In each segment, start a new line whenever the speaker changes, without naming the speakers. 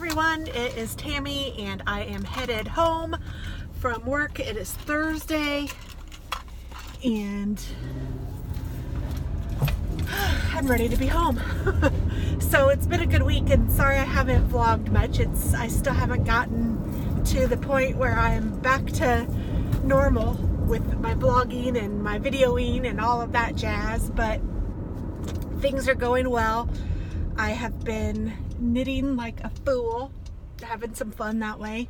everyone, it is Tammy and I am headed home from work. It is Thursday and I'm ready to be home. So it's been a good week and sorry I haven't vlogged much. I still haven't gotten to the point where I'm back to normal with my vlogging and my videoing and all of that jazz, but things are going well. I have been knitting like a fool, having some fun that way,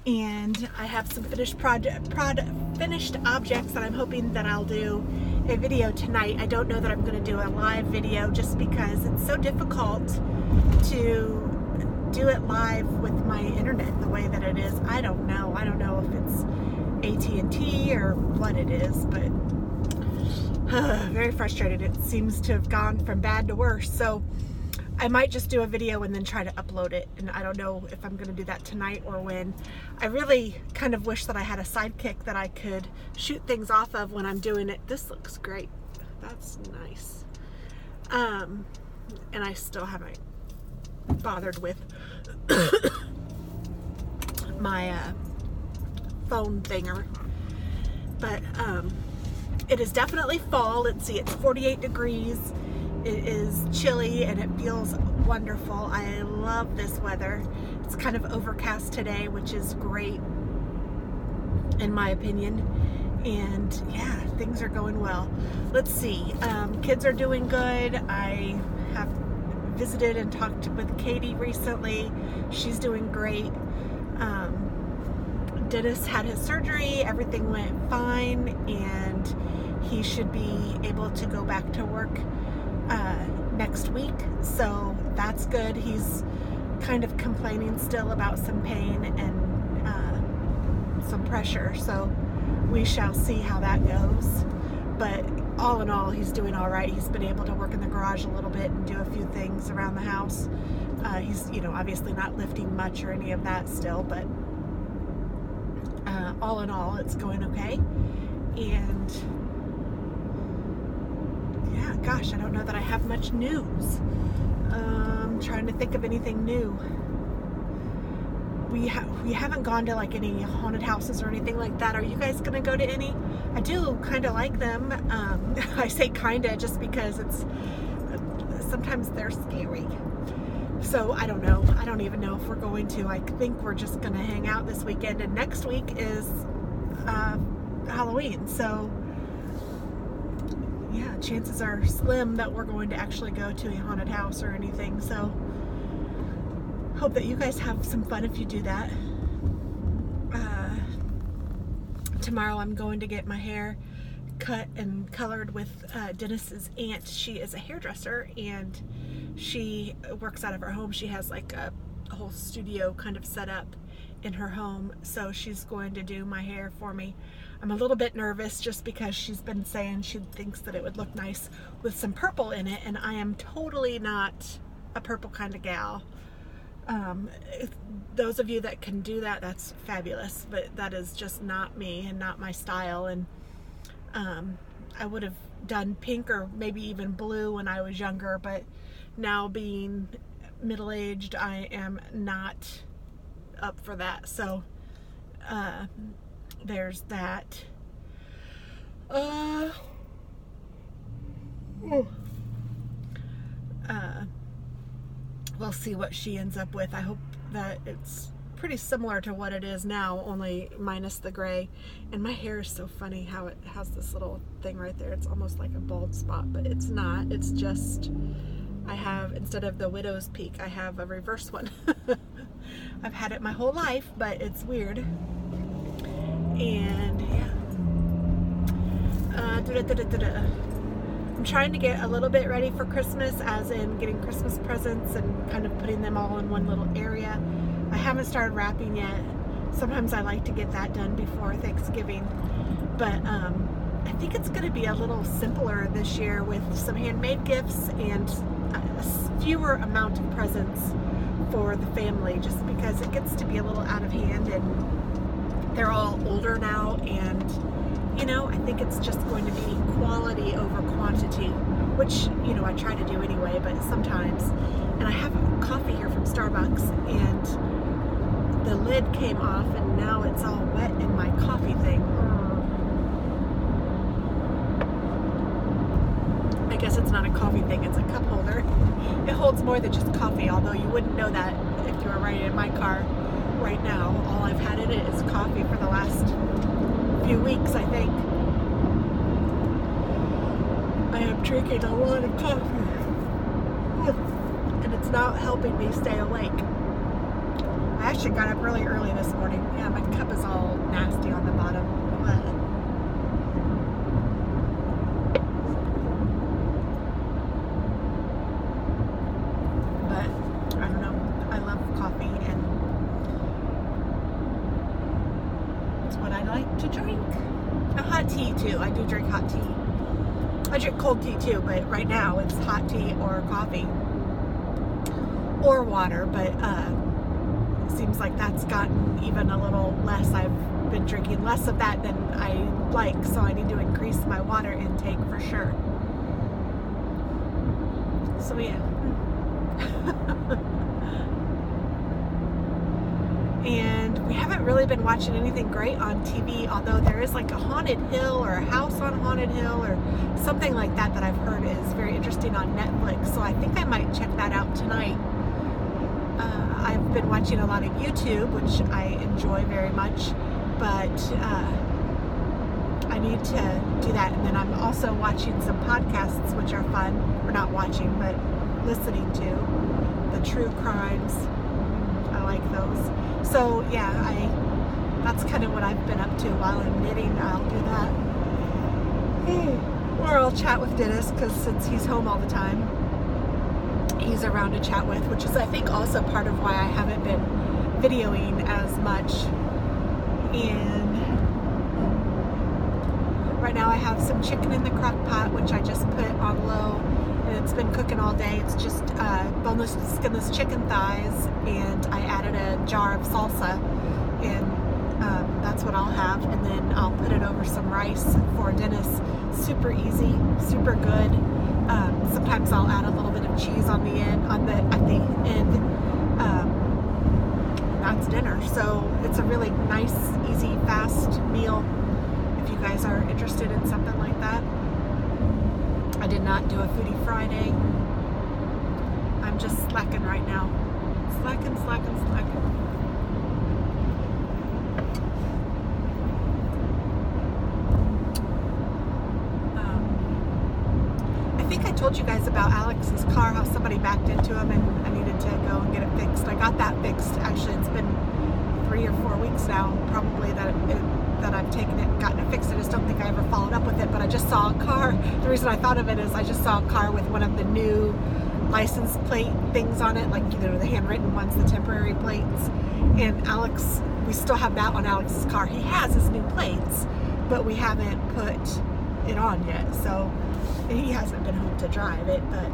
and I have some finished finished objects that I'm hoping that I'll do a video tonight. I don't know that I'm going to do a live video just because it's so difficult to do it live with my internet the way that it is. I don't know if it's AT&T or what it is, but very frustrated. It seems to have gone from bad to worse. So I might just do a video and then try to upload it, and I don't know if I'm going to do that tonight or when. I really kind of wish that I had a sidekick that I could shoot things off of when I'm doing it. This looks great. That's nice. And I still haven't bothered with my phone thinger, but it is definitely fall. Let's see, it's 48 degrees. It is chilly and it feels wonderful. I love this weather. It's kind of overcast today, which is great in my opinion. And yeah, things are going well. Let's see, kids are doing good. I have visited and talked with Katie recently. She's doing great. Dennis had his surgery, everything went fine, and he should be able to go back to work next week, so that's good. He's kind of complaining still about some pain and some pressure, so we shall see how that goes. But all in all, he's doing all right. He's been able to work in the garage a little bit and do a few things around the house. He's, obviously not lifting much or any of that still, but all in all, it's going okay. And yeah, gosh, I don't know that I have much news. I'm trying to think of anything new. We haven't gone to like any haunted houses or anything like that. Are you guys gonna go to any? I do kind of like them. I say kinda just because sometimes they're scary. So I don't know. I don't even know if we're going to. I think we're just gonna hang out this weekend, and next week is Halloween. So yeah, chances are slim that we're going to actually go to a haunted house or anything. So hope that you guys have some fun if you do that. Tomorrow I'm going to get my hair cut and colored with Dennis's aunt. She is a hairdresser and she works out of her home. She has like a whole studio kind of set up in her home, so she's going to do my hair for me. I'm a little bit nervous just because she's been saying she thinks that it would look nice with some purple in it, and I am totally not a purple kind of gal. Those of you that can do that, that's fabulous, but that is just not me and not my style. And I would have done pink or maybe even blue when I was younger, but now being middle-aged, I am not up for that. So there's that. We'll see what she ends up with. I hope that it's pretty similar to what it is now, only minus the gray. And my hair is so funny how it has this little thing right there. It's almost like a bald spot, but it's not. It's just, I have, instead of the widow's peak, I have a reverse one. I've had it my whole life, but it's weird. And yeah. I'm trying to get a little bit ready for Christmas, as in getting Christmas presents and kind of putting them all in one little area. I haven't started wrapping yet. Sometimes I like to get that done before Thanksgiving, but I think it's going to be a little simpler this year with some handmade gifts and a fewer amount of presents for the family, just because it gets to be a little out of hand and they're all older now, and I think it's just going to be quality over quantity, which I try to do anyway, but sometimes. And I have coffee here from Starbucks, and lid came off and now it's all wet in my coffee thing. I guess it's not a coffee thing, it's a cup holder. It holds more than just coffee, although you wouldn't know that if you were riding in my car right now. All I've had in it is coffee for the last few weeks, I think. I am drinking a lot of coffee, and it's not helping me stay awake. I actually got up really early this morning. Yeah, my cup is all nasty on the bottom. But I don't know. I love coffee, and it's what I like to drink. A hot tea too. I do drink hot tea. I drink cold tea too, but right now it's hot tea or coffee or water, but it seems like that's gotten even a little less. I've been drinking less of that than I like, so I need to increase my water intake for sure. So yeah. And we haven't really been watching anything great on TV, although there is like a haunted hill or a house on haunted hill or something like that that I've heard is very interesting on Netflix, so I think I might check that out tonight. I've been watching a lot of YouTube, which I enjoy very much, but I need to do that. And then I'm also watching some podcasts, which are fun. Or not watching, but listening to. The true crimes. I like those. So yeah, that's kind of what I've been up to while I'm knitting. I'll do that. Or I'll chat with Dennis, because since he's home all the time, he's around to chat with, which is I think also part of why I haven't been videoing as much. And right now I have some chicken in the crock pot, which I just put on low, and it's been cooking all day. It's just boneless, skinless chicken thighs, and I added a jar of salsa, and that's what I'll have. And then I'll put it over some rice for Dennis. Super easy, super good. Sometimes I'll add a little bit of cheese on the end, at the end. That's dinner. So it's a really nice, easy, fast meal if you guys are interested in something like that. I did not do a Foodie Friday. I'm just slacking right now. Slacking. I think I told you guys about Alex's car, how somebody backed into him and I needed to go and get it fixed. I got that fixed. Actually, it's been 3 or 4 weeks now, probably, that I've taken it and gotten it fixed. I just don't think I ever followed up with it, but I just saw a car. The reason I thought of it is I just saw a car with one of the new license plate things on it, like the handwritten ones, the temporary plates. And Alex, we still have that on Alex's car. He has his new plates, but we haven't put it on yet. So he hasn't been home to drive it, but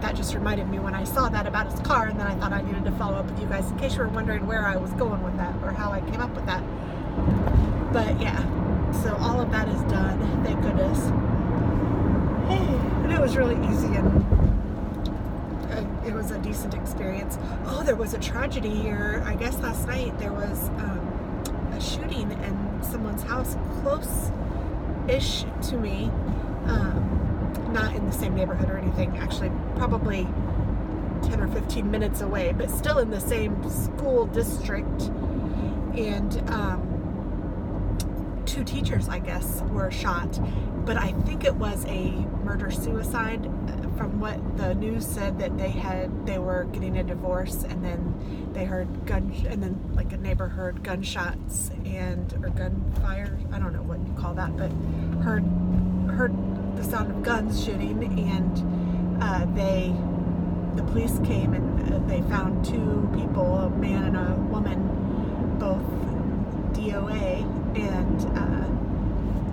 that just reminded me when I saw that about his car, and then I thought I needed to follow up with you guys in case you were wondering where I was going with that or how I came up with that. But yeah, so all of that is done, thank goodness. And it was really easy, and it was a decent experience. Oh, there was a tragedy here. I guess last night there was a shooting in someone's house close-ish to me. Not in the same neighborhood or anything, actually probably 10 or 15 minutes away, but still in the same school district. And 2 teachers, I guess, were shot, but I think it was a murder-suicide. From what the news said, that they were getting a divorce, and then they heard like a neighbor heard gunshots or gunfire. I don't know what you call that, but heard the sound of guns shooting, and the police came and they found 2 people, a man and a woman, both DOA, and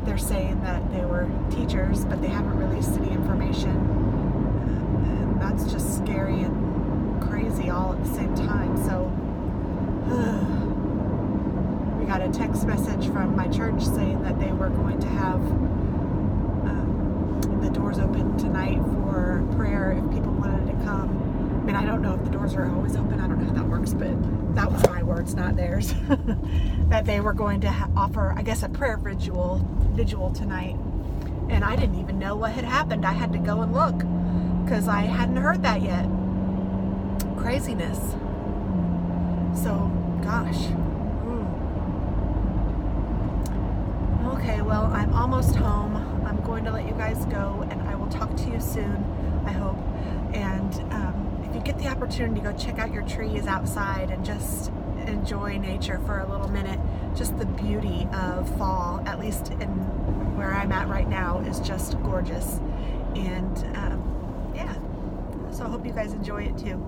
they're saying that they were teachers, but they haven't released any information, and that's just scary and crazy all at the same time. So we got a text message from my church saying that they were going to have the doors open tonight for prayer if people wanted to come. I mean, I don't know if the doors are always open. I don't know how that works. works, but that was my words, not theirs. That they were going to offer, I guess, a prayer vigil tonight. And I didn't even know what had happened. I had to go and look because I hadn't heard that yet. Craziness. So, gosh. Okay, well, I'm almost home. I'm going to let you guys go, and I will talk to you soon, I hope. And if you get the opportunity, go check out your trees outside and just enjoy nature for a little minute. Just the beauty of fall, at least in where I'm at right now, is just gorgeous. And yeah, so I hope you guys enjoy it too.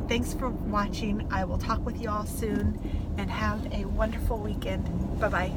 Thanks for watching. I will talk with you all soon, and have a wonderful weekend. Bye-bye.